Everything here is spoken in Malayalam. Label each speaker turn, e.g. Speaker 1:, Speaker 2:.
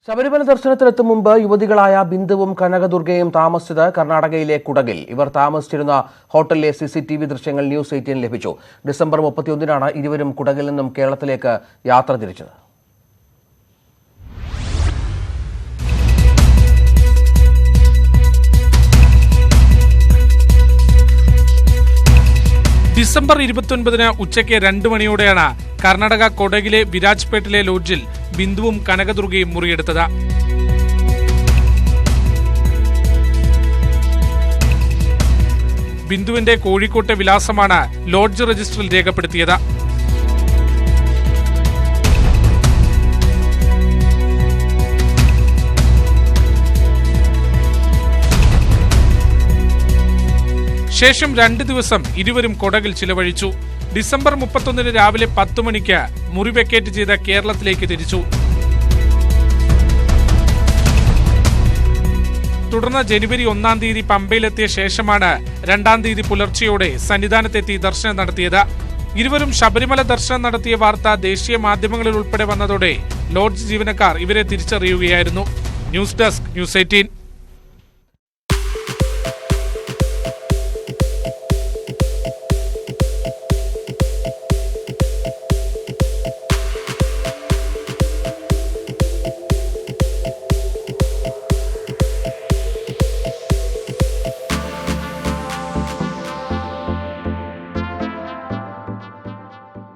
Speaker 1: ശബരിമല ദർശനത്തിനെത്തും മുമ്പ് യുവതികളായ ബിന്ദുവും കനകദുർഗയും താമസിച്ചത് കർണാടകയിലെ കുടകിൽ. ഇവർ താമസിച്ചിരുന്ന ഹോട്ടലിലെ CCTV ദൃശ്യങ്ങൾ ന്യൂസ് 18 ലഭിച്ചു. ഡിസംബർ 31-നാണ് ഇരുവരും കുടകിൽ നിന്നും കേരളത്തിലേക്ക് യാത്ര തിരിച്ചത്.
Speaker 2: ഡിസംബർ 29-ന് ഉച്ചയ്ക്ക് 2 മണിയോടെയാണ് കർണാടക കൊടകിലെ വിരാജ്പേട്ടിലെ ലോഡ്ജിൽ ബിന്ദുവും കനകദുർഗയും മുറിയെടുത്തത്. ബിന്ദുവിന്റെ കോഴിക്കോട്ടെ വിലാസമാണ് ലോഡ്ജ് രജിസ്റ്ററിൽ രേഖപ്പെടുത്തിയത്. ശേഷം 2 ദിവസം ഇരുവരും കൊടകിൽ ചിലവഴിച്ചു. ഡിസംബർ 31-ന് രാവിലെ 10 മണിക്ക് മുറി വെക്കേറ്റ് ചെയ്ത് കേരളത്തിലേക്ക് തിരിച്ചു. തുടർന്ന് ജനുവരി 1-ാം തീയതി പമ്പയിലെത്തിയ ശേഷമാണ് 2-ാം തീയതി പുലർച്ചെയോടെ സന്നിധാനത്തെത്തി ദർശനം നടത്തിയത്. ഇരുവരും ശബരിമല ദർശനം നടത്തിയ വാർത്ത ദേശീയ മാധ്യമങ്ങളിൽ ഉൾപ്പെടെ വന്നതോടെ ലോഡ്ജ് ജീവനക്കാർ ഇവരെ തിരിച്ചറിയുകയായിരുന്നു. News desk, news 18.